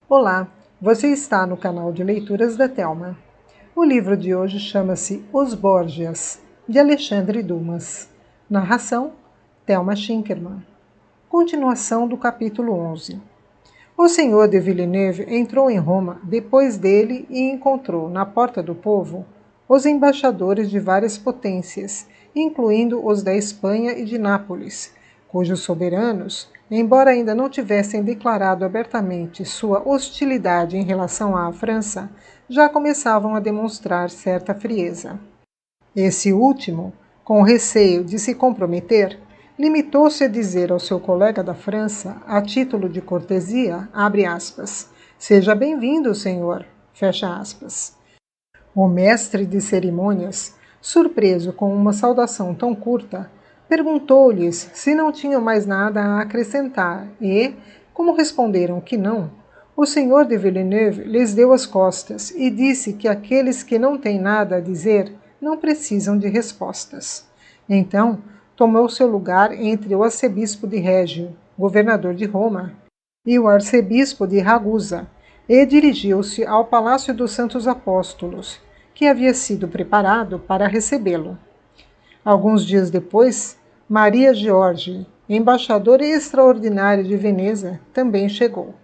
Olá, você está no canal de leituras da Thelma. O livro de hoje chama-se Os Borgias, de Alexandre Dumas. Narração, Thelma Schinkermann. Continuação do capítulo 11. O senhor de Villeneuve entrou em Roma depois dele e encontrou, na porta do povo, os embaixadores de várias potências, incluindo os da Espanha e de Nápoles, cujos soberanos, embora ainda não tivessem declarado abertamente sua hostilidade em relação à França, já começavam a demonstrar certa frieza. Esse último, com receio de se comprometer, limitou-se a dizer ao seu colega da França, a título de cortesia, abre aspas, seja bem-vindo, senhor, fecha aspas. O mestre de cerimônias, surpreso com uma saudação tão curta, perguntou-lhes se não tinham mais nada a acrescentar e, como responderam que não, o senhor de Villeneuve lhes deu as costas e disse que aqueles que não têm nada a dizer não precisam de respostas. Então, tomou seu lugar entre o arcebispo de Régio, governador de Roma, e o arcebispo de Ragusa, e dirigiu-se ao Palácio dos Santos Apóstolos, que havia sido preparado para recebê-lo. Alguns dias depois, Maria George, embaixadora extraordinária de Veneza, também chegou.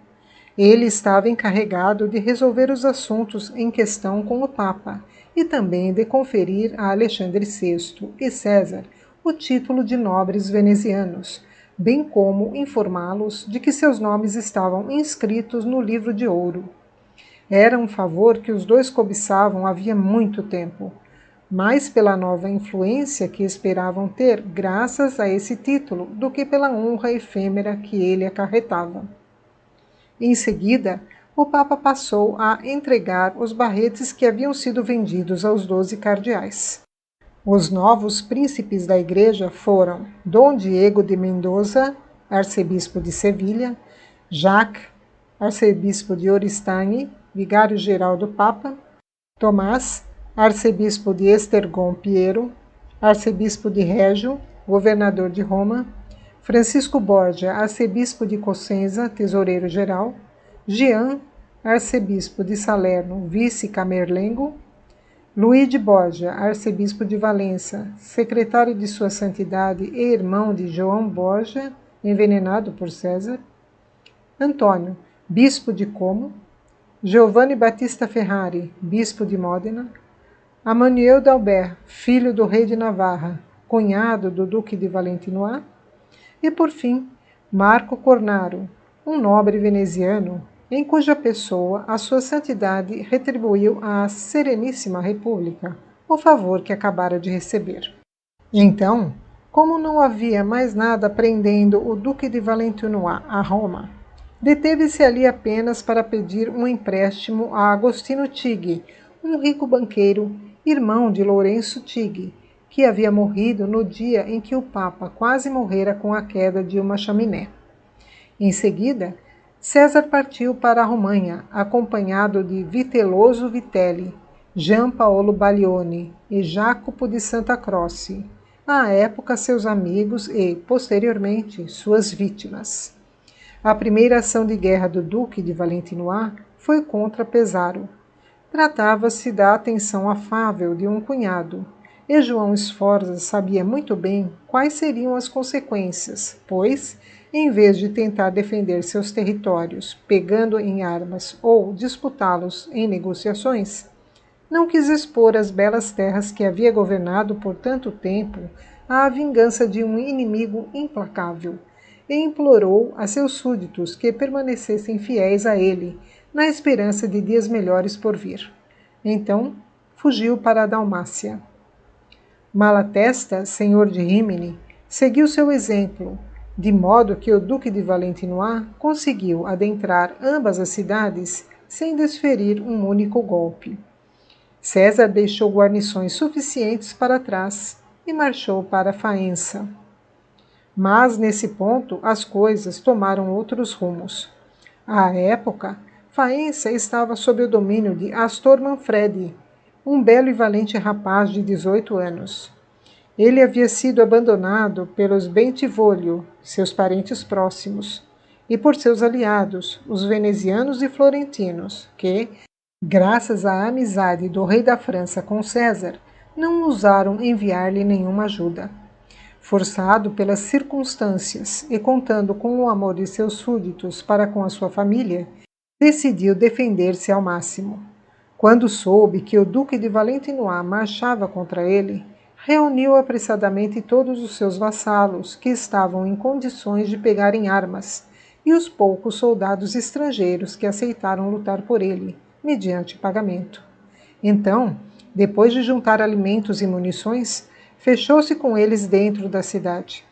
Ele estava encarregado de resolver os assuntos em questão com o Papa e também de conferir a Alexandre VI e César o título de nobres venezianos, bem como informá-los de que seus nomes estavam inscritos no livro de ouro. Era um favor que os dois cobiçavam havia muito tempo, mais pela nova influência que esperavam ter graças a esse título do que pela honra efêmera que ele acarretava. Em seguida, o Papa passou a entregar os barretes que haviam sido vendidos aos 12 cardeais. Os novos príncipes da Igreja foram Dom Diego de Mendoza, arcebispo de Sevilha, Jacques, arcebispo de Oristany, vigário-geral do Papa, Tomás, arcebispo de Esztergom-Piero, arcebispo de Régio, governador de Roma, Francisco Borgia, arcebispo de Cosenza, tesoureiro-geral, Jean, arcebispo de Salerno, vice-camerlengo, Luigi Borgia, arcebispo de Valença, secretário de Sua Santidade e irmão de João Borgia, envenenado por César, Antônio, bispo de Como, Giovanni Battista Ferrari, bispo de Módena, Emmanuel d'Albert, filho do rei de Navarra, cunhado do duque de Valentinois, e, por fim, Marco Cornaro, um nobre veneziano, em cuja pessoa a sua santidade retribuiu à Sereníssima República o favor que acabara de receber. Então, como não havia mais nada prendendo o duque de Valentinois a Roma, deteve-se ali apenas para pedir um empréstimo a Agostino Tighe, um rico banqueiro, irmão de Lourenço Tighe, que havia morrido no dia em que o Papa quase morrera com a queda de uma chaminé. Em seguida, César partiu para a Romanha, acompanhado de Vitelloso Vitelli, Jean Paolo Baglioni e Jacopo de Santa Croce, à época seus amigos e, posteriormente, suas vítimas. A primeira ação de guerra do Duque de Valentinois foi contra Pesaro. Tratava-se da atenção afável de um cunhado, e João Sforza sabia muito bem quais seriam as consequências, pois, em vez de tentar defender seus territórios pegando em armas ou disputá-los em negociações, não quis expor as belas terras que havia governado por tanto tempo à vingança de um inimigo implacável, e implorou a seus súditos que permanecessem fiéis a ele, na esperança de dias melhores por vir. Então, fugiu para a Dalmácia. Malatesta, senhor de Rímini, seguiu seu exemplo, de modo que o duque de Valentinois conseguiu adentrar ambas as cidades sem desferir um único golpe. César deixou guarnições suficientes para trás e marchou para Faenza. Mas, nesse ponto, as coisas tomaram outros rumos. À época, Faenza estava sob o domínio de Astor Manfredi, um belo e valente rapaz de 18 anos. Ele havia sido abandonado pelos Bentivoglio, seus parentes próximos, e por seus aliados, os venezianos e florentinos, que, graças à amizade do rei da França com César, não ousaram enviar-lhe nenhuma ajuda. Forçado pelas circunstâncias e contando com o amor de seus súditos para com a sua família, decidiu defender-se ao máximo. Quando soube que o duque de Valentinois marchava contra ele, reuniu apressadamente todos os seus vassalos que estavam em condições de pegar em armas e os poucos soldados estrangeiros que aceitaram lutar por ele, mediante pagamento. Então, depois de juntar alimentos e munições, fechou-se com eles dentro da cidade.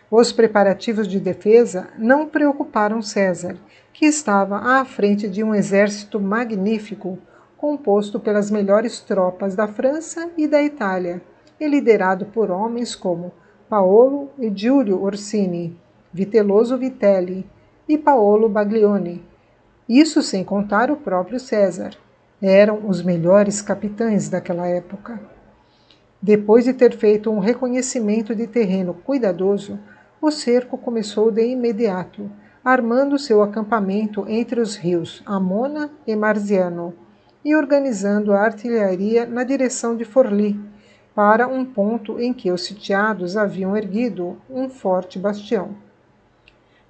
Os preparativos de defesa não preocuparam César, que estava à frente de um exército magnífico, composto pelas melhores tropas da França e da Itália, e liderado por homens como Paolo e Giulio Orsini, Vitelloso Vitelli e Paolo Baglioni. Isso sem contar o próprio César. Eram os melhores capitães daquela época. Depois de ter feito um reconhecimento de terreno cuidadoso, o cerco começou de imediato, armando seu acampamento entre os rios Amona e Marziano e organizando a artilharia na direção de Forlì, para um ponto em que os sitiados haviam erguido um forte bastião.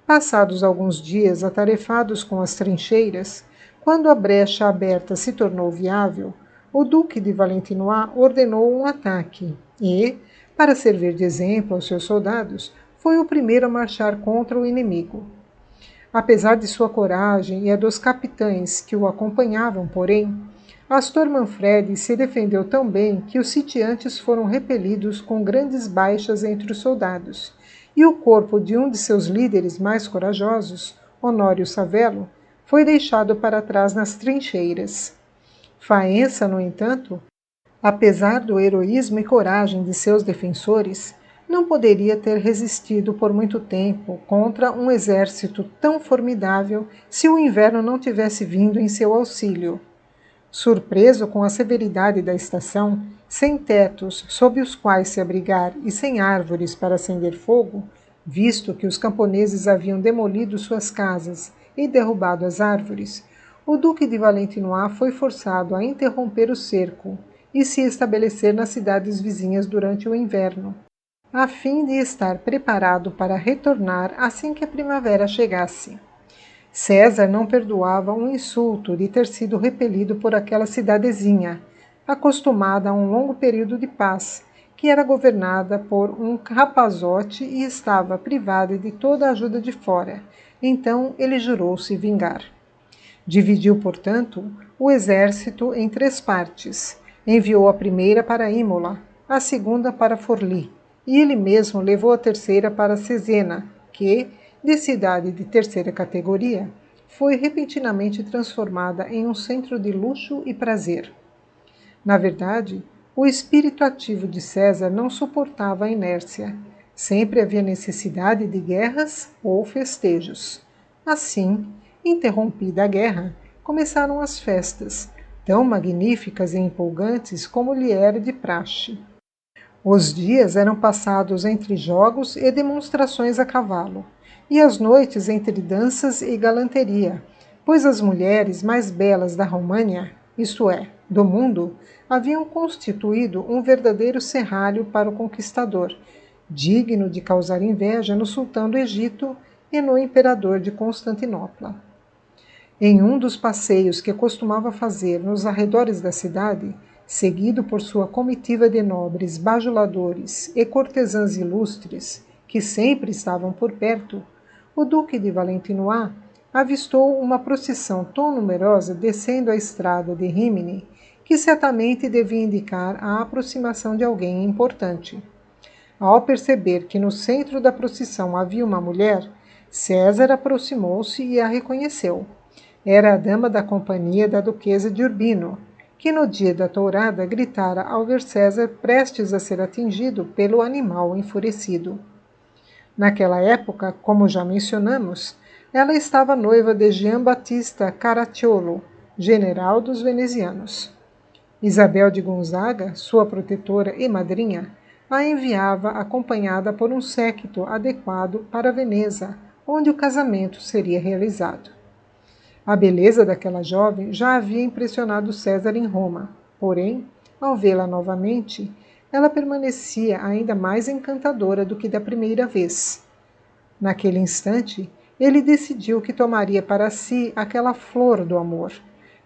Passados alguns dias atarefados com as trincheiras, quando a brecha aberta se tornou viável, o duque de Valentinois ordenou um ataque e, para servir de exemplo aos seus soldados, foi o primeiro a marchar contra o inimigo. Apesar de sua coragem e a dos capitães que o acompanhavam, porém, Astor Manfredi se defendeu tão bem que os sitiantes foram repelidos com grandes baixas entre os soldados, e o corpo de um de seus líderes mais corajosos, Honório Savello, foi deixado para trás nas trincheiras. Faença, no entanto, apesar do heroísmo e coragem de seus defensores, não poderia ter resistido por muito tempo contra um exército tão formidável se o inverno não tivesse vindo em seu auxílio. Surpreso com a severidade da estação, sem tetos sob os quais se abrigar e sem árvores para acender fogo, visto que os camponeses haviam demolido suas casas e derrubado as árvores, o duque de Valentinois foi forçado a interromper o cerco e se estabelecer nas cidades vizinhas durante o inverno, a fim de estar preparado para retornar assim que a primavera chegasse. César não perdoava um insulto de ter sido repelido por aquela cidadezinha, acostumada a um longo período de paz, que era governada por um rapazote e estava privada de toda a ajuda de fora. Então ele jurou se vingar. Dividiu, portanto, o exército em 3 partes. Enviou a primeira para Imola, a segunda para Forlì, e ele mesmo levou a terceira para Cesena, que, de cidade de terceira categoria, foi repentinamente transformada em um centro de luxo e prazer. Na verdade, o espírito ativo de César não suportava a inércia. Sempre havia necessidade de guerras ou festejos. Assim, interrompida a guerra, começaram as festas, tão magníficas e empolgantes como lhe era de praxe. Os dias eram passados entre jogos e demonstrações a cavalo, e as noites entre danças e galanteria, pois as mulheres mais belas da România, isto é, do mundo, haviam constituído um verdadeiro serralho para o conquistador, digno de causar inveja no sultão do Egito e no imperador de Constantinopla. Em um dos passeios que costumava fazer nos arredores da cidade, seguido por sua comitiva de nobres, bajuladores e cortesãs ilustres, que sempre estavam por perto, o duque de Valentinois avistou uma procissão tão numerosa descendo a estrada de Rimini, que certamente devia indicar a aproximação de alguém importante. Ao perceber que no centro da procissão havia uma mulher, César aproximou-se e a reconheceu. Era a dama da companhia da duquesa de Urbino, que no dia da tourada gritara ao ver César prestes a ser atingido pelo animal enfurecido. Naquela época, como já mencionamos, ela estava noiva de Giambattista Caracciolo, general dos venezianos. Isabel de Gonzaga, sua protetora e madrinha, a enviava acompanhada por um séquito adequado para Veneza, onde o casamento seria realizado. A beleza daquela jovem já havia impressionado César em Roma, porém, ao vê-la novamente, ela permanecia ainda mais encantadora do que da primeira vez. Naquele instante, ele decidiu que tomaria para si aquela flor do amor,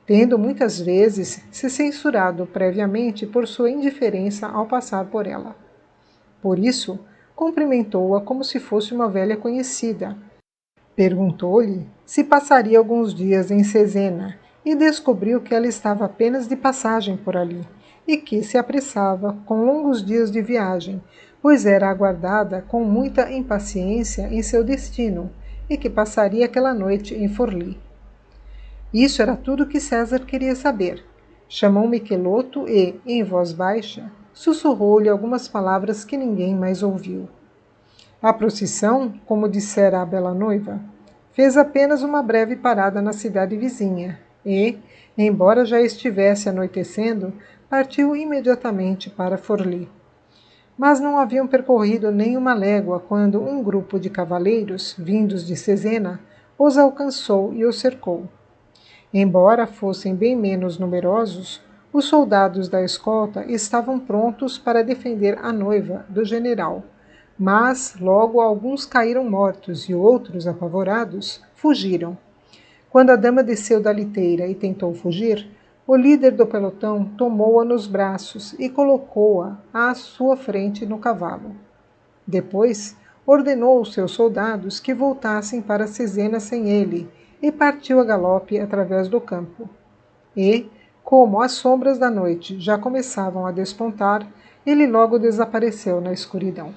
tendo muitas vezes se censurado previamente por sua indiferença ao passar por ela. Por isso, cumprimentou-a como se fosse uma velha conhecida. Perguntou-lhe se passaria alguns dias em Cesena e descobriu que ela estava apenas de passagem por ali e que se apressava com longos dias de viagem, pois era aguardada com muita impaciência em seu destino e que passaria aquela noite em Forlì. Isso era tudo o que César queria saber. Chamou Miqueloto e, em voz baixa, sussurrou-lhe algumas palavras que ninguém mais ouviu. A procissão, como dissera a bela noiva, fez apenas uma breve parada na cidade vizinha e, embora já estivesse anoitecendo, partiu imediatamente para Forlì. Mas não haviam percorrido nem uma légua quando um grupo de cavaleiros, vindos de Cesena, os alcançou e os cercou. Embora fossem bem menos numerosos, os soldados da escolta estavam prontos para defender a noiva do general, mas logo alguns caíram mortos e outros, apavorados, fugiram. Quando a dama desceu da liteira e tentou fugir, o líder do pelotão tomou-a nos braços e colocou-a à sua frente no cavalo. Depois, ordenou aos seus soldados que voltassem para Cesena sem ele e partiu a galope através do campo. E, como as sombras da noite já começavam a despontar, ele logo desapareceu na escuridão.